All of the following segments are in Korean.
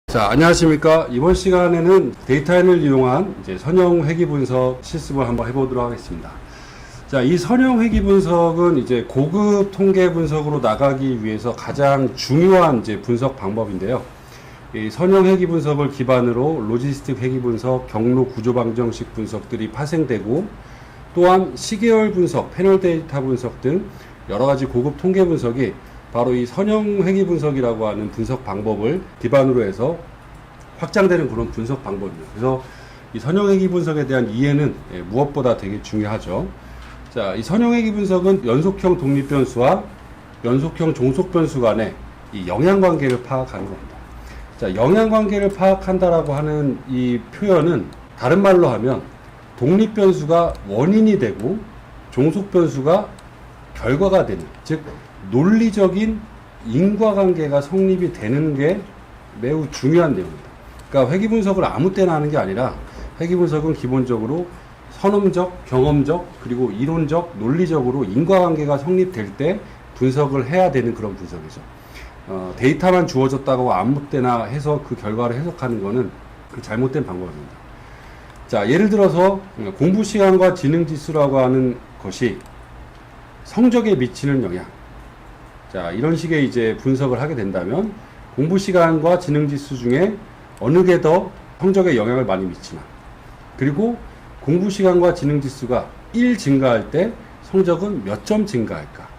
자, 안녕하십니까. 이번 시간에는 데이터엔을 이용한 이제 선형 회귀 분석 실습을 한번 해보도록 하겠습니다. 자, 이 선형 회귀 분석은 이제 고급 통계 분석으로 나가기 위해서 가장 중요한 이제 분석 방법인데요. 이 선형 회귀 분석을 기반으로 로지스틱 회귀 분석, 경로 구조 방정식 분석들이 파생되고, 또한 시계열 분석, 패널 데이터 분석 등 여러 가지 고급 통계 분석이 바로 이 선형 회귀 분석이라고 하는 분석 방법을 기반으로 해서 확장되는 그런 분석 방법입니다. 그래서 이 선형 회귀 분석에 대한 이해는 무엇보다 되게 중요하죠. 자, 이 선형 회귀 분석은 연속형 독립 변수와 연속형 종속 변수 간의 이 영향 관계를 파악하는 겁니다. 자, 영향 관계를 파악한다라고 하는 이 표현은 다른 말로 하면 독립 변수가 원인이 되고 종속 변수가 결과가 되는, 즉 논리적인 인과관계가 성립이 되는 게 매우 중요한 내용입니다. 그러니까 회귀 분석을 아무 때나 하는 게 아니라 회귀 분석은 기본적으로 선험적, 경험적, 그리고 이론적, 논리적으로 인과관계가 성립될 때 분석을 해야 되는 그런 분석이죠. 데이터만 주어졌다고 아무 때나 해서 그 결과를 해석하는 것은 그 잘못된 방법입니다. 자, 예를 들어서 공부 시간과 지능 지수라고 하는 것이 성적에 미치는 영향. 자, 이런 식의 이제 분석을 하게 된다면 공부 시간과 지능 지수 중에 어느 게 더 성적에 영향을 많이 미치나, 그리고 공부 시간과 지능 지수가 1 증가할 때 성적은 몇 점 증가할까,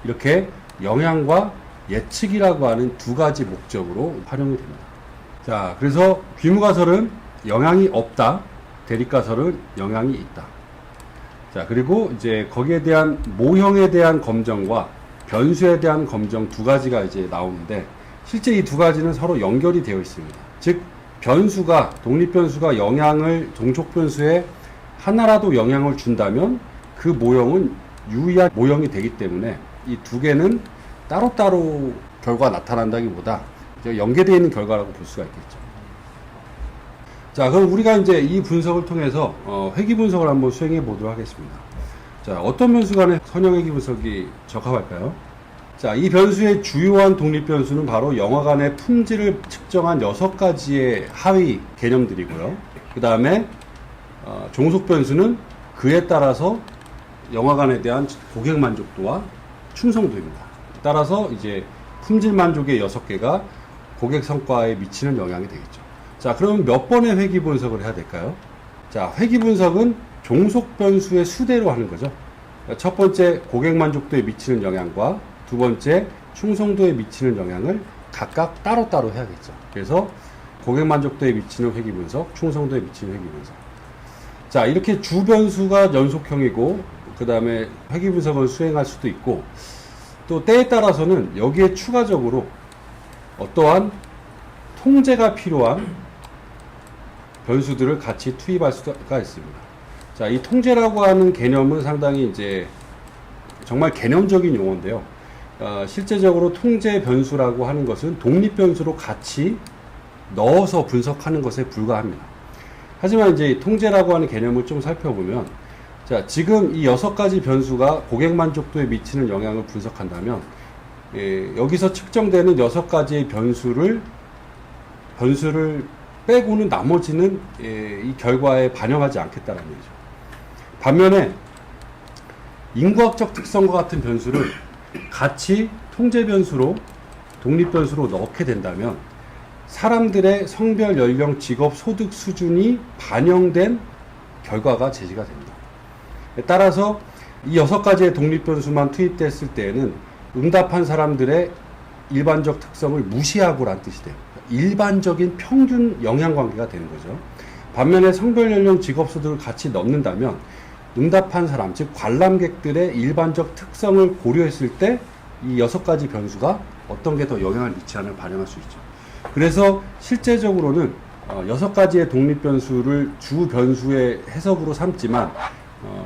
이렇게 영향과 예측이라고 하는 두 가지 목적으로 활용이 됩니다. 자, 그래서 귀무가설은 영향이 없다, 대립가설은 영향이 있다. 자, 그리고 이제 거기에 대한 모형에 대한 검정과 변수에 대한 검정 두 가지가 이제 나오는데, 실제 이 두 가지는 서로 연결이 되어 있습니다. 즉, 변수가, 독립 변수가 영향을 종속 변수에 하나라도 영향을 준다면 그 모형은 유의한 모형이 되기 때문에 이 두 개는 따로따로 결과가 나타난다기보다 연계되어 있는 결과라고 볼 수가 있겠죠. 자, 그럼 우리가 이제 이 분석을 통해서 회귀 분석을 한번 수행해 보도록 하겠습니다. 자, 어떤 변수 간의 선형 회귀 분석이 적합할까요? 자, 이 변수의 주요한 독립 변수는 바로 영화관의 품질을 측정한 6가지의 하위 개념들이고요. 그 다음에 종속 변수는 그에 따라서 영화관에 대한 고객 만족도와 충성도입니다. 따라서 이제 품질 만족의 6개가 고객 성과에 미치는 영향이 되겠죠. 자, 그럼 몇 번의 회귀 분석을 해야 될까요? 자, 회귀 분석은 종속 변수의 수대로 하는 거죠. 첫 번째, 고객 만족도에 미치는 영향과 두 번째, 충성도에 미치는 영향을 각각 따로따로 해야겠죠. 그래서 고객 만족도에 미치는 회귀 분석, 충성도에 미치는 회귀 분석. 자, 이렇게 주 변수가 연속형이고, 그 다음에 회귀 분석을 수행할 수도 있고, 또 때에 따라서는 여기에 추가적으로 어떠한 통제가 필요한 변수들을 같이 투입할 수가 있습니다. 자, 이 통제라고 하는 개념은 상당히 이제 정말 개념적인 용어인데요. 실제적으로 통제 변수라고 하는 것은 독립 변수로 같이 넣어서 분석하는 것에 불과합니다. 하지만 이제 통제라고 하는 개념을 좀 살펴보면, 자, 지금 이 6가지 변수가 고객 만족도에 미치는 영향을 분석한다면, 여기서 측정되는 6가지의 변수를 빼고는 나머지는 이 결과에 반영하지 않겠다는 얘기죠. 반면에 인과학적 특성과 같은 변수를 같이 통제 변수로, 독립 변수로 넣게 된다면 사람들의 성별, 연령, 직업, 소득 수준이 반영된 결과가 제시가 됩니다. 따라서 이 6가지의 독립 변수만 투입됐을 때에는 응답한 사람들의 일반적 특성을 무시하고란 뜻이 돼요. 일반적인 평균 영향 관계가 되는 거죠. 반면에 성별, 연령, 직업, 소득을 같이 넣는다면 응답한 사람, 즉 관람객들의 일반적 특성을 고려했을 때 이 6가지 변수가 어떤 게 더 영향을 미치하는 반영할 수 있죠. 그래서 실제적으로는 6가지의 독립 변수를 주 변수의 해석으로 삼지만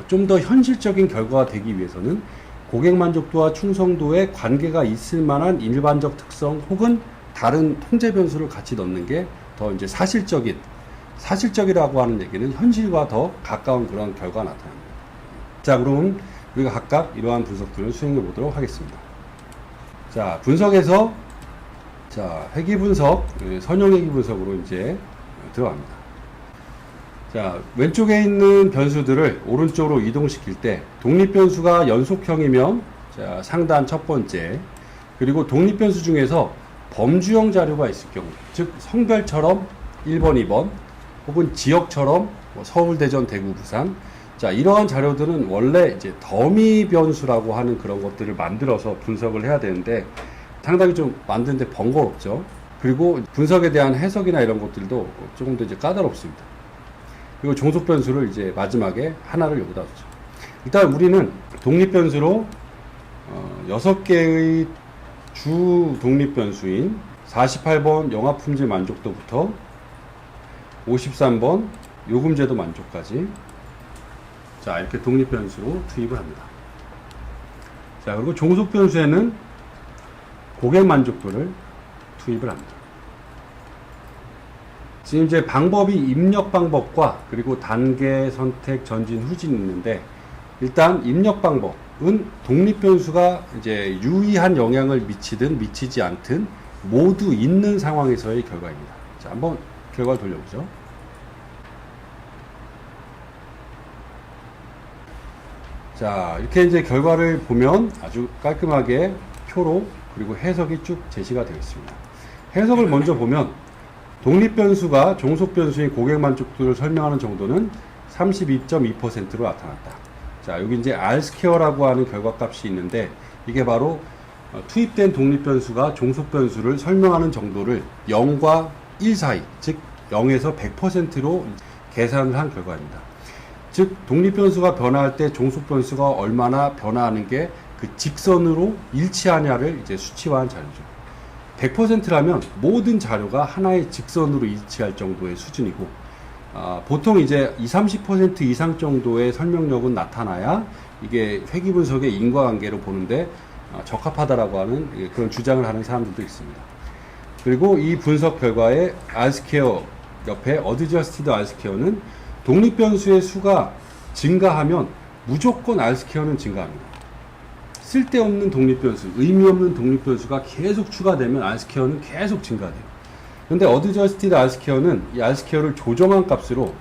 좀 더 현실적인 결과가 되기 위해서는 고객 만족도와 충성도에 관계가 있을 만한 일반적 특성 혹은 다른 통제 변수를 같이 넣는 게 더 이제 사실적이라고 하는 얘기는 현실과 더 가까운 그런 결과가 나타납니다. 자, 그럼 우리가 각각 이러한 분석들을 수행해 보도록 하겠습니다. 자, 분석에서 자, 회귀 분석, 선형 회귀 분석으로 이제 들어갑니다. 자, 왼쪽에 있는 변수들을 오른쪽으로 이동시킬 때 독립변수가 연속형이면 자, 상단 첫 번째, 그리고 독립변수 중에서 범주형 자료가 있을 경우, 즉 성별처럼 1번, 2번, 혹은 지역처럼 뭐 서울, 대전, 대구, 부산, 자, 이러한 자료들은 원래 이제 더미 변수라고 하는 그런 것들을 만들어서 분석을 해야 되는데 상당히 좀 만드는데 번거롭죠. 그리고 분석에 대한 해석이나 이런 것들도 조금 더 이제 까다롭습니다. 그리고 종속 변수를 이제 마지막에 하나를 여기다 뒀죠. 일단 우리는 독립 변수로 6개의 주 독립 변수인 48번 영화 품질 만족도부터 53번 요금제도 만족까지 자, 이렇게 독립 변수로 투입을 합니다. 자, 그리고 종속 변수에는 고객 만족도를 투입을 합니다. 지금 이제 방법이 입력 방법과 그리고 단계, 선택, 전진, 후진이 있는데 일단 입력 방법은 독립 변수가 이제 유의한 영향을 미치든 미치지 않든 모두 있는 상황에서의 결과입니다. 자, 한번 결과를 돌려보죠. 자, 이렇게 이제 결과를 보면 아주 깔끔하게 표로 그리고 해석이 쭉 제시가 되어 있습니다. 해석을 먼저 보면 독립 변수가 종속 변수인 고객 만족도를 설명하는 정도는 32.2%로 나타났다. 자, 여기 이제 R스퀘어라고 하는 결과값이 있는데 이게 바로 투입된 독립 변수가 종속 변수를 설명하는 정도를 0과 1 사이, 즉 0에서 100%로 계산을 한 결과입니다. 즉 독립 변수가 변화할 때 종속 변수가 얼마나 변화하는 게 그 직선으로 일치하냐를 이제 수치화한 자료죠. 100%라면 모든 자료가 하나의 직선으로 일치할 정도의 수준이고 보통 이제 20, 30% 이상 정도의 설명력은 나타나야 이게 회귀 분석의 인과관계로 보는데 적합하다라고 하는 그런 주장을 하는 사람들도 있습니다. 그리고 이 분석 결과에 R스퀘어 옆에 어드저스티드 R스퀘어는 독립 변수의 수가 증가하면 무조건 R스퀘어는 증가합니다. 쓸데없는 독립 변수, 의미 없는 독립 변수가 계속 추가되면 R스퀘어는 계속 증가돼요. 근데 어드저스티드 R스퀘어는 이 R스퀘어를 조정한 값으로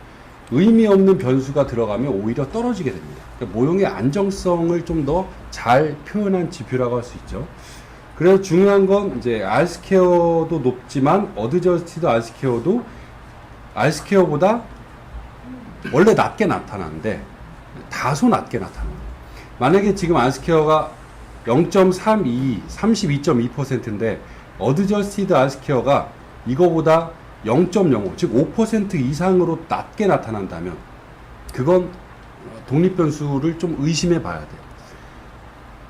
의미 없는 변수가 들어가면 오히려 떨어지게 됩니다. 그러니까 모형의 안정성을 좀 더 잘 표현한 지표라고 할 수 있죠. 그래서 중요한 건 이제 R스퀘어도 높지만 어드저스티드 R스퀘어도 R스퀘어보다 원래 낮게 나타나는데 다소 낮게 나타납니다. 만약에 지금 R스퀘어가 0.32, 32.2%인데 어드저스티드 R스퀘어가 이거보다 0.05, 즉 5% 이상으로 낮게 나타난다면 그건 독립 변수를 좀 의심해 봐야 돼요.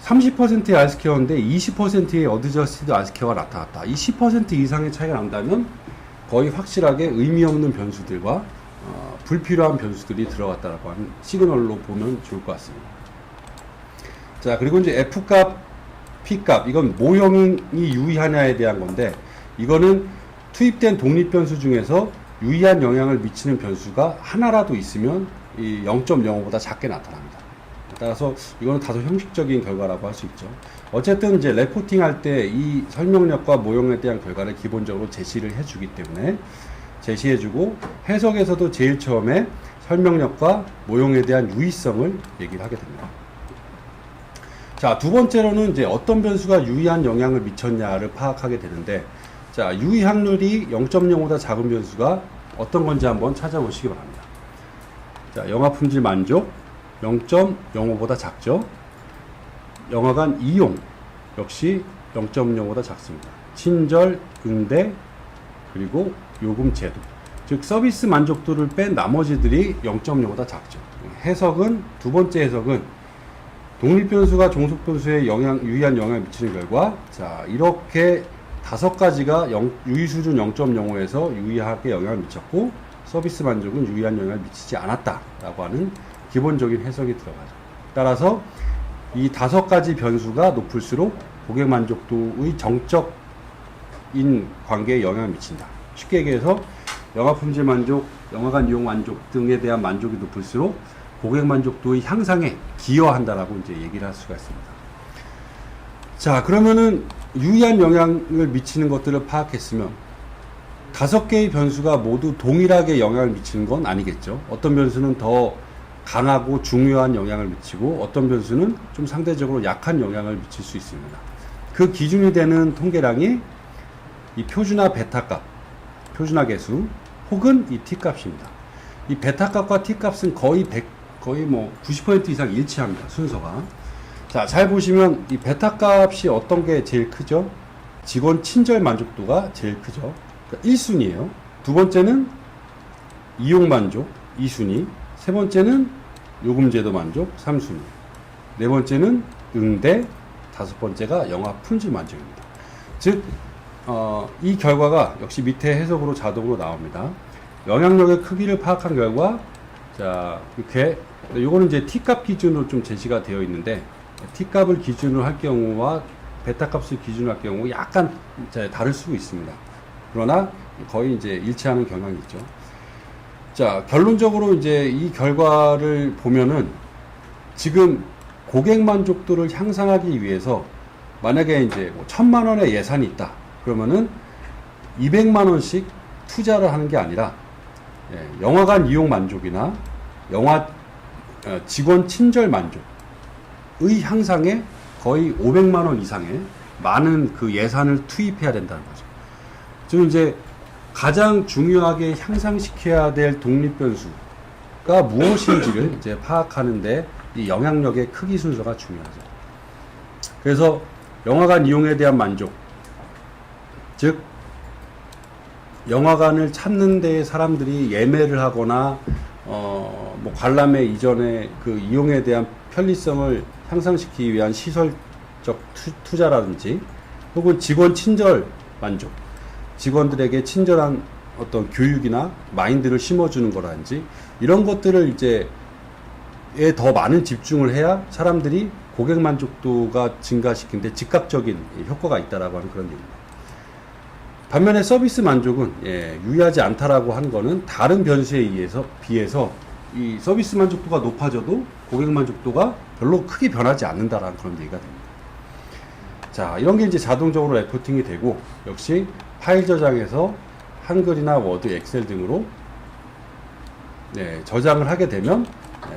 30%의 R스퀘어인데 20%의 어드저스티드 R스퀘어가 나타났다. 이 10% 이상의 차이가 난다면 거의 확실하게 의미 없는 변수들과 불필요한 변수들이 들어갔다라고 하는 시그널로 보면 좋을 것 같습니다. 자, 그리고 이제 F값, P값, 이건 모형이 유의하냐에 대한 건데, 이거는 투입된 독립 변수 중에서 유의한 영향을 미치는 변수가 하나라도 있으면 이 0.05보다 작게 나타납니다. 따라서 이거는 다소 형식적인 결과라고 할 수 있죠. 어쨌든 이제 레포팅 할 때 이 설명력과 모형에 대한 결과를 기본적으로 제시를 해주기 때문에 제시해주고 해석에서도 제일 처음에 설명력과 모형에 대한 유의성을 얘기를 하게 됩니다. 자, 두 번째로는 이제 어떤 변수가 유의한 영향을 미쳤냐를 파악하게 되는데, 자, 유의 확률이 0.05보다 작은 변수가 어떤 건지 한번 찾아보시기 바랍니다. 자, 영화 품질 만족 0.05보다 작죠. 영화관 이용 역시 0.05보다 작습니다. 친절, 응대, 그리고 요금 제도, 즉 서비스 만족도를 뺀 나머지들이 0.05보다 작죠. 해석은, 두 번째 해석은 독립 변수가 종속 변수에 유의한 영향을 미치는 결과, 자, 이렇게 5가지가 유의 수준 0.05에서 유의하게 영향을 미쳤고 서비스 만족은 유의한 영향을 미치지 않았다라고 하는 기본적인 해석이 들어가죠. 따라서 이 5가지 변수가 높을수록 고객 만족도의 정적인 관계에 영향을 미친다. 쉽게 얘기해서 영화 품질 만족, 영화관 이용 만족 등에 대한 만족이 높을수록 고객 만족도의 향상에 기여한다라고 이제 얘기를 할 수가 있습니다. 자, 그러면은 유의한 영향을 미치는 것들을 파악했으면 5개의 변수가 모두 동일하게 영향을 미치는 건 아니겠죠. 어떤 변수는 더 강하고 중요한 영향을 미치고 어떤 변수는 좀 상대적으로 약한 영향을 미칠 수 있습니다. 그 기준이 되는 통계량이 이 표준화 베타 값, 표준화 계수 혹은 이 t 값입니다. 이 베타 값과 t 값은 거의 90% 이상 일치합니다. 순서가. 자, 잘 보시면 이 베타 값이 어떤 게 제일 크죠? 직원 친절 만족도가 제일 크죠. 그러니까 1순위예요. 두 번째는 이용 만족 2순위, 세 번째는 요금제도 만족 3순위, 네 번째는 응대, 다섯 번째가 영화 품질 만족입니다. 즉, 이 결과가 역시 밑에 해석으로 자동으로 나옵니다. 영향력의 크기를 파악한 결과, 자, 이렇게, 요거는 이제 T값 기준으로 좀 제시가 되어 있는데, T값을 기준으로 할 경우와 베타 값을 기준으로 할 경우 약간 다를 수 있습니다. 그러나 거의 이제 일치하는 경향이 있죠. 자, 결론적으로 이제 이 결과를 보면은 지금 고객 만족도를 향상하기 위해서 만약에 이제 1,000만 원의 예산이 있다. 그러면은 200만 원씩 투자를 하는 게 아니라 영화관 이용 만족이나 영화 직원 친절 만족의 향상에 거의 500만 원 이상의 많은 그 예산을 투입해야 된다는 거죠. 즉 이제 가장 중요하게 향상시켜야 될 독립 변수가 무엇인지를 이제 파악하는데 이 영향력의 크기 순서가 중요하죠. 그래서 영화관 이용에 대한 만족, 즉 영화관을 찾는 데 사람들이 예매를 하거나 뭐 관람회 이전에 그 이용에 대한 편리성을 향상시키기 위한 시설적 투자라든지 혹은 직원 친절 만족, 직원들에게 친절한 어떤 교육이나 마인드를 심어주는 거라든지 이런 것들을 이제 더 많은 집중을 해야 사람들이 고객 만족도가 증가시키는데 즉각적인 효과가 있다라고 하는 그런 얘기입니다. 반면에 서비스 만족은 유의하지 않다라고 한 거는 다른 변수에 비해서 이 서비스 만족도가 높아져도 고객 만족도가 별로 크게 변하지 않는다라는 그런 얘기가 됩니다. 자, 이런 게 이제 자동적으로 레포팅이 되고 역시 파일 저장에서 한글이나 워드, 엑셀 등으로 저장을 하게 되면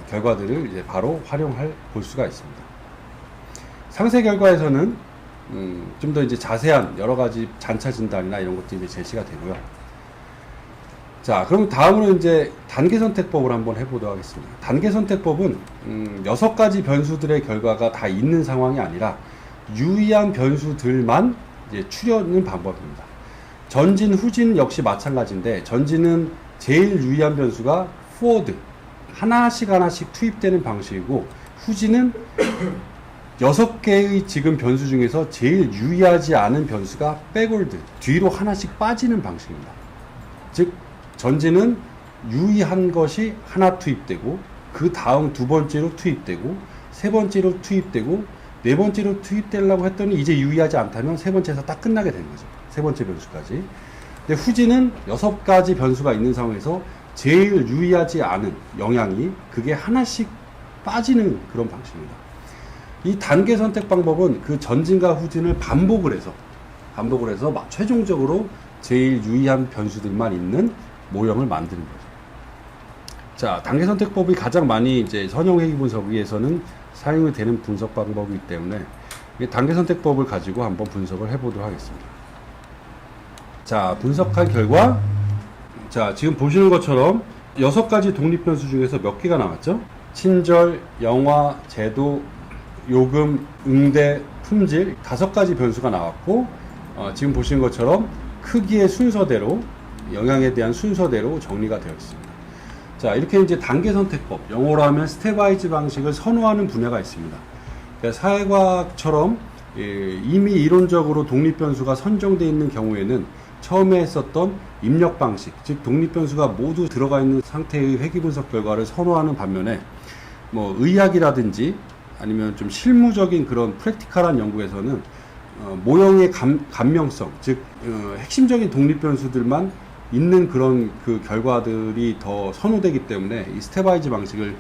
결과들을 이제 바로 볼 수가 있습니다. 상세 결과에서는 좀 더 이제 자세한 여러 가지 잔차 진단이나 이런 것들이 이제 제시가 되고요. 자, 그럼 다음으로 이제 단계 선택법을 한번 해보도록 하겠습니다. 단계 선택법은 6가지 변수들의 결과가 다 있는 상황이 아니라 유의한 변수들만 이제 추려는 방법입니다. 전진, 후진 역시 마찬가지인데 전진은 제일 유의한 변수가 forward 하나씩 투입되는 방식이고 후진은 6개의 지금 변수 중에서 제일 유의하지 않은 변수가 backward 뒤로 하나씩 빠지는 방식입니다. 즉 전진은 유의한 것이 하나 투입되고 그 다음 두 번째로 투입되고 세 번째로 투입되고 네 번째로 투입되려고 했더니 이제 유의하지 않다면 세 번째에서 딱 끝나게 되는 거죠. 세 번째 변수까지. 근데 후진은 6가지 변수가 있는 상황에서 제일 유의하지 않은 영향이 그게 하나씩 빠지는 그런 방식입니다. 이 단계 선택 방법은 그 전진과 후진을 반복을 해서 막 최종적으로 제일 유의한 변수들만 있는 모형을 만드는 거죠. 자, 단계 선택법이 가장 많이 이제 선형회귀 분석 위에서는 사용이 되는 분석 방법이기 때문에 단계 선택법을 가지고 한번 분석을 해보도록 하겠습니다. 자, 분석한 결과, 자, 지금 보시는 것처럼 6가지 독립 변수 중에서 몇 개가 나왔죠? 친절, 영화, 제도, 요금, 응대, 품질 5가지 변수가 나왔고 지금 보시는 것처럼 크기의 순서대로 영향에 대한 순서대로 정리가 되어 있습니다. 자, 이렇게 이제 단계 선택법, 영어로 하면 스텝와이즈 방식을 선호하는 분야가 있습니다. 그러니까 사회과학처럼 이미 이론적으로 독립 변수가 선정되어 있는 경우에는 처음에 했었던 입력 방식, 즉 독립 변수가 모두 들어가 있는 상태의 회귀 분석 결과를 선호하는 반면에 뭐 의학이라든지 아니면 좀 실무적인 그런 프랙티컬한 연구에서는 모형의 감명성, 즉 핵심적인 독립 변수들만 있는 그런 그 결과들이 더 선호되기 때문에 이 스텝와이즈 방식을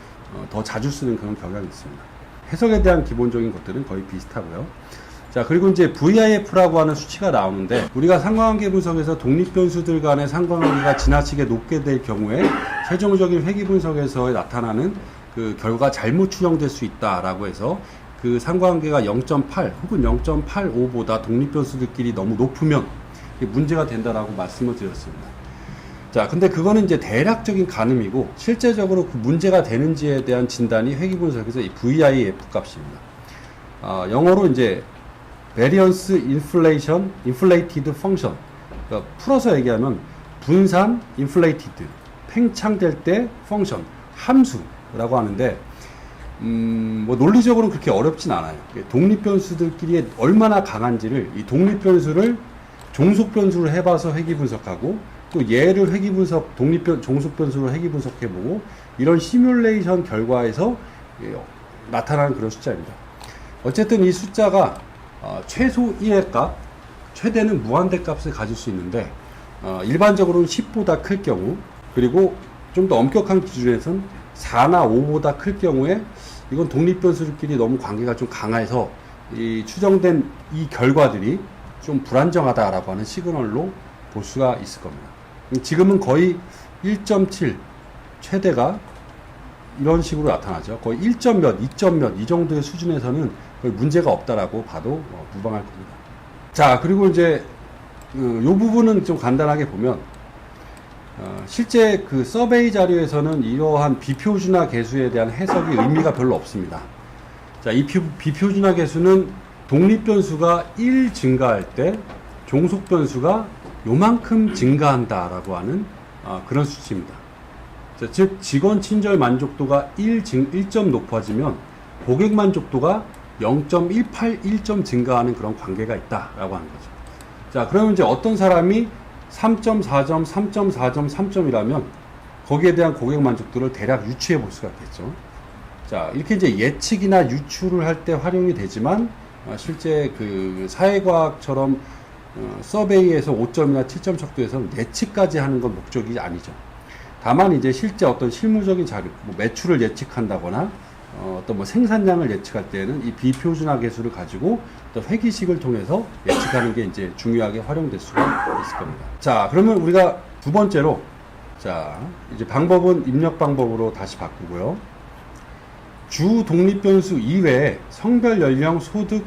더 자주 쓰는 그런 경향이 있습니다. 해석에 대한 기본적인 것들은 거의 비슷하고요. 자, 그리고 이제 VIF라고 하는 수치가 나오는데, 우리가 상관관계 분석에서 독립변수들 간의 상관관계가 지나치게 높게 될 경우에 최종적인 회귀 분석에서 나타나는 그 결과가 잘못 추정될 수 있다라고 해서 그 상관관계가 0.8 혹은 0.85보다 독립변수들끼리 너무 높으면 문제가 된다라고 말씀을 드렸습니다. 자, 근데 그거는 이제 대략적인 가늠이고, 실제적으로 그 문제가 되는지에 대한 진단이 회귀 분석에서 이 VIF 값입니다. 영어로 이제 Variance Inflated Function. 그러니까 풀어서 얘기하면 분산 Inflated, 팽창될 때 펑션, 함수라고 하는데, 뭐 논리적으로는 그렇게 어렵진 않아요. 독립변수들끼리 얼마나 강한지를, 이 독립변수를 종속변수를 해봐서 회귀 분석하고, 또 얘를 회귀 분석, 종속변수로 회귀 분석해보고, 이런 시뮬레이션 결과에서 나타나는 그런 숫자입니다. 어쨌든 이 숫자가 최소 1의 값, 최대는 무한대 값을 가질 수 있는데, 일반적으로는 10보다 클 경우, 그리고 좀 더 엄격한 기준에서는 4나 5보다 클 경우에 이건 독립변수들끼리 너무 관계가 좀 강해서 이 추정된 이 결과들이 좀 불안정하다라고 하는 시그널로 볼 수가 있을 겁니다. 지금은 거의 1.7 최대가 이런 식으로 나타나죠. 거의 1점 몇, 2점 몇 이 정도의 수준에서는 거의 문제가 없다라고 봐도 무방할 겁니다. 자, 그리고 이제 이 부분은 좀 간단하게 보면 실제 그 서베이 자료에서는 이러한 비표준화 계수에 대한 해석이 의미가 별로 없습니다. 자, 이 비표준화 계수는 독립변수가 1 증가할 때 종속변수가 요만큼 증가한다라고 하는 그런 수치입니다. 자, 즉 직원 친절 만족도가 1점 높아지면 고객 만족도가 0.181점 증가하는 그런 관계가 있다라고 하는 거죠. 자, 그러면 이제 어떤 사람이 3.4점, 3.4점, 3점이라면 거기에 대한 고객 만족도를 대략 유추해 볼 수가 있겠죠. 자, 이렇게 이제 예측이나 유추를 할 때 활용이 되지만 실제 그 사회과학처럼 서베이에서 5점이나 7점 척도에서는 예측까지 하는 건 목적이 아니죠. 다만 이제 실제 어떤 실무적인 자료, 뭐 매출을 예측한다거나 어떤 뭐 생산량을 예측할 때는 이 비표준화 계수를 가지고 또 회기식을 통해서 예측하는 게 이제 중요하게 활용될 수가 있을 겁니다. 자, 그러면 우리가 두 번째로, 자, 이제 방법은 입력 방법으로 다시 바꾸고요. 주 독립변수 이외에 성별, 연령, 소득,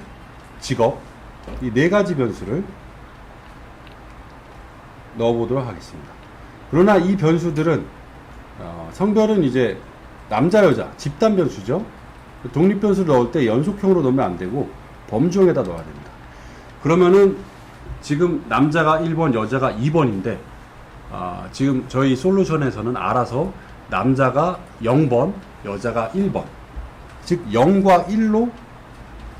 직업, 이 네 가지 변수를 넣어보도록 하겠습니다. 그러나 이 변수들은 성별은 이제 남자, 여자, 집단 변수죠. 독립변수를 넣을 때 연속형으로 넣으면 안 되고 범주형에다 넣어야 됩니다. 그러면은 지금 남자가 1번, 여자가 2번인데 지금 저희 솔루션에서는 알아서 남자가 0번, 여자가 1번, 즉 0과 1로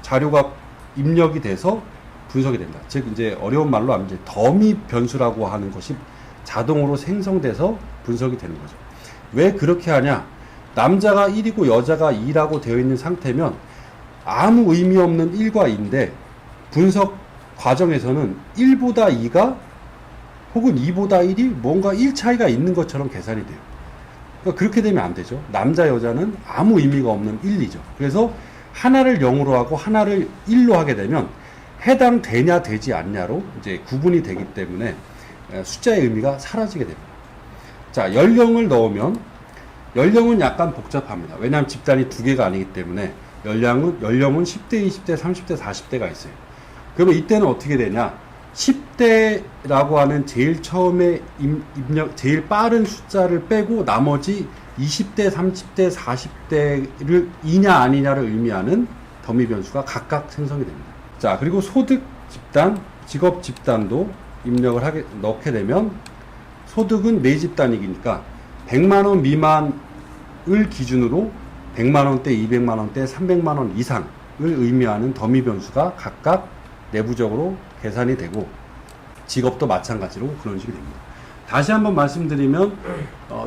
자료가 입력이 돼서 분석이 된다. 즉 이제 어려운 말로 하면 이제 더미 변수라고 하는 것이 자동으로 생성돼서 분석이 되는 거죠. 왜 그렇게 하냐? 남자가 1이고 여자가 2라고 되어 있는 상태면 아무 의미 없는 1과 2인데 분석 과정에서는 1보다 2가 혹은 2보다 1이 뭔가 1 차이가 있는 것처럼 계산이 돼요. 그러니까 그렇게 되면 안 되죠. 남자, 여자는 아무 의미가 없는 1, 2죠. 그래서 하나를 0으로 하고 하나를 1로 하게 되면 해당되냐 되지 않냐로 이제 구분이 되기 때문에 숫자의 의미가 사라지게 됩니다. 자, 연령을 넣으면 연령은 약간 복잡합니다. 왜냐하면 집단이 두 개가 아니기 때문에 연령은 10대, 20대, 30대, 40대가 있어요. 그러면 이때는 어떻게 되냐? 10대라고 하는 제일 처음에 제일 빠른 숫자를 빼고 나머지 20대, 30대, 40대를 이냐 아니냐를 의미하는 더미 변수가 각각 생성이 됩니다. 자, 그리고 소득 집단, 직업 집단도 입력을 넣게 되면 소득은 네 집단이니까 100만원 미만을 기준으로 100만원대, 200만원대, 300만원 이상을 의미하는 더미 변수가 각각 내부적으로 계산이 되고 직업도 마찬가지로 그런 식이 됩니다. 다시 한번 말씀드리면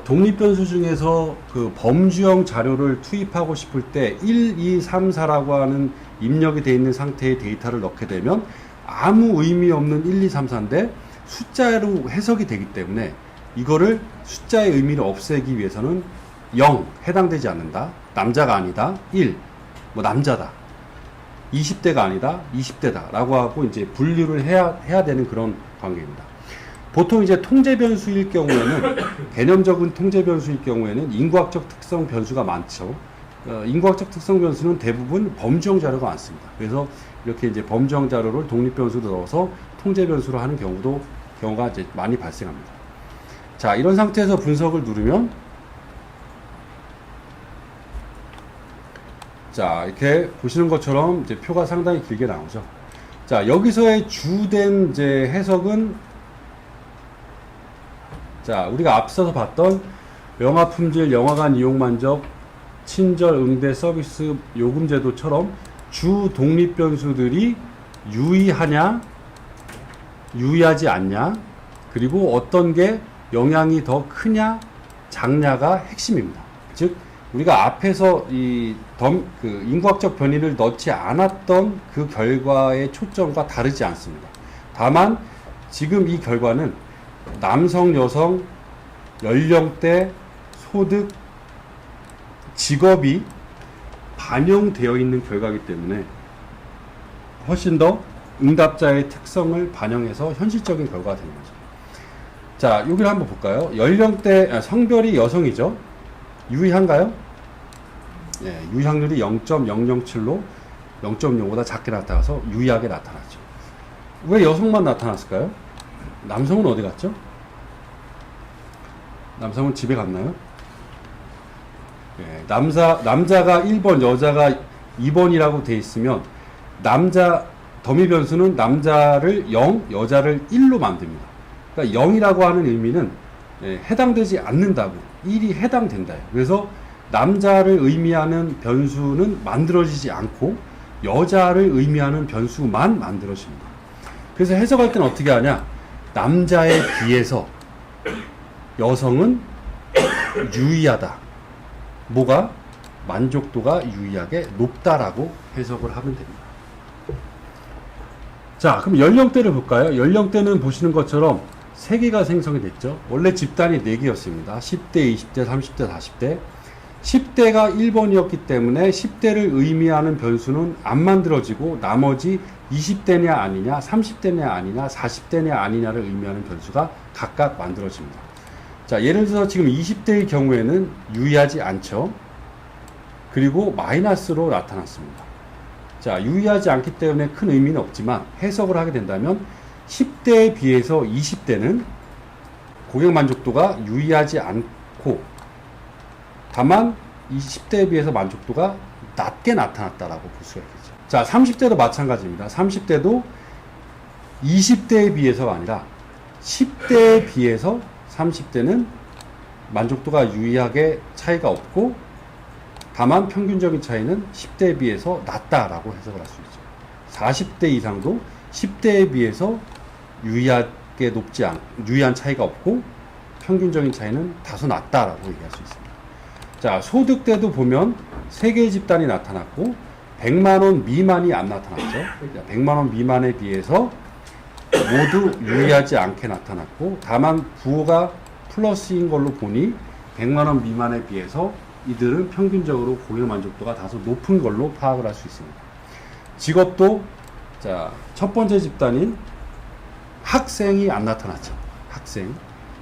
독립변수 중에서 그 범주형 자료를 투입하고 싶을 때 1, 2, 3, 4라고 하는 입력이 되어 있는 상태의 데이터를 넣게 되면 아무 의미 없는 1, 2, 3, 4인데 숫자로 해석이 되기 때문에 이거를 숫자의 의미를 없애기 위해서는 0 해당되지 않는다, 남자가 아니다, 1 뭐 남자다, 20대가 아니다, 20대다 라고 하고 이제 분류를 해야 되는 그런 관계입니다. 보통 이제 통제 변수일 경우에는, 개념적인 통제 변수일 경우에는 인구학적 특성 변수가 많죠. 인구학적 특성 변수는 대부분 범주형 자료가 많습니다. 그래서 이렇게 이제 범주형 자료를 독립 변수로 넣어서 통제 변수로 하는 경우가 이제 많이 발생합니다. 자, 이런 상태에서 분석을 누르면, 자, 이렇게 보시는 것처럼 이제 표가 상당히 길게 나오죠. 자, 여기서의 주된 이제 해석은, 자, 우리가 앞서서 봤던 영화 품질, 영화관 이용 만족, 친절, 응대, 서비스, 요금 제도처럼 주 독립 변수들이 유의하냐, 유의하지 않냐, 그리고 어떤 게 영향이 더 크냐, 작냐가 핵심입니다. 즉, 우리가 앞에서 인구학적 변이를 넣지 않았던 그 결과의 초점과 다르지 않습니다. 다만, 지금 이 결과는 남성, 여성, 연령대, 소득, 직업이 반영되어 있는 결과이기 때문에 훨씬 더 응답자의 특성을 반영해서 현실적인 결과가 되는 거죠. 자, 여기를 한번 볼까요? 성별이 여성이죠. 유의한가요? 예, 유의 확률이 0.007로 0.05보다 작게 나타나서 유의하게 나타났죠. 왜 여성만 나타났을까요? 남성은 어디 갔죠? 남성은 집에 갔나요? 예, 남자가 1번, 여자가 2번이라고 돼 있으면 더미 변수는 남자를 0, 여자를 1로 만듭니다. 그러니까 0이라고 하는 의미는 해당되지 않는다고, 1이 해당된다. 그래서 남자를 의미하는 변수는 만들어지지 않고 여자를 의미하는 변수만 만들어집니다. 그래서 해석할 때는 어떻게 하냐? 남자에 비해서 여성은 유의하다. 뭐가? 만족도가 유의하게 높다라고 해석을 하면 됩니다. 자, 그럼 연령대를 볼까요? 연령대는 보시는 것처럼 3개가 생성이 됐죠. 원래 집단이 4개였습니다. 10대, 20대, 30대, 40대. 10대가 1번이었기 때문에 10대를 의미하는 변수는 안 만들어지고 나머지 20대냐 아니냐, 30대냐 아니냐, 40대냐 아니냐를 의미하는 변수가 각각 만들어집니다. 자, 예를 들어서 지금 20대의 경우에는 유의하지 않죠. 그리고 마이너스로 나타났습니다. 자, 유의하지 않기 때문에 큰 의미는 없지만 해석을 하게 된다면 10대에 비해서 20대는 고객 만족도가 유의하지 않고 다만 20대에 비해서 만족도가 낮게 나타났다라고 볼 수가 있겠죠. 자, 30대도 마찬가지입니다. 30대도 20대에 비해서가 아니라 10대에 비해서 30대는 만족도가 유의하게 차이가 없고 다만 평균적인 차이는 10대에 비해서 낮다라고 해석을 할 수 있죠. 40대 이상도 10대에 비해서 유의한 차이가 없고 평균적인 차이는 다소 낮다라고 얘기할 수 있습니다. 자, 소득대도 보면 3개의 집단이 나타났고 100만원 미만이 안 나타났죠. 100만원 미만에 비해서 모두 유의하지 않게 나타났고 다만 부호가 플러스인 걸로 보니 100만원 미만에 비해서 이들은 평균적으로 고객 만족도가 다소 높은 걸로 파악을 할 수 있습니다. 직업도 자, 첫 번째 집단인 학생이 안 나타났죠.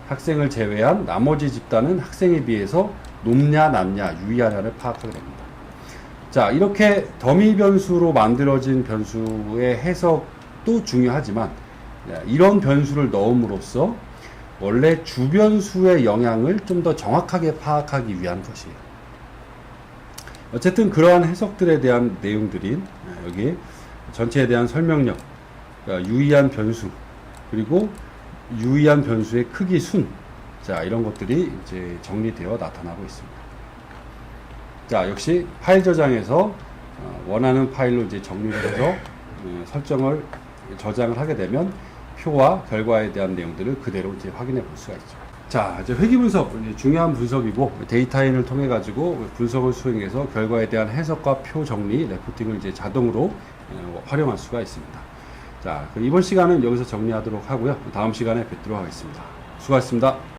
학생을 제외한 나머지 집단은 학생에 비해서 높냐 낮냐 유의하냐를 파악하게 됩니다. 자, 이렇게 더미 변수로 만들어진 변수의 해석도 중요하지만 이런 변수를 넣음으로써 원래 주변수의 영향을 좀 더 정확하게 파악하기 위한 것이에요. 어쨌든 그러한 해석들에 대한 내용들인 여기 전체에 대한 설명력, 그러니까 유의한 변수, 그리고 유의한 변수의 크기 순, 자, 이런 것들이 이제 정리되어 나타나고 있습니다. 자, 역시 파일 저장에서 원하는 파일로 이제 정리를 해서 저장을 하게 되면 표와 결과에 대한 내용들을 그대로 이제 확인해 볼 수가 있죠. 자, 이제 회귀 분석, 중요한 분석이고 데이터인을 통해 가지고 분석을 수행해서 결과에 대한 해석과 표 정리, 레포팅을 이제 자동으로 활용할 수가 있습니다. 자, 이번 시간은 여기서 정리하도록 하고요. 다음 시간에 뵙도록 하겠습니다. 수고하셨습니다.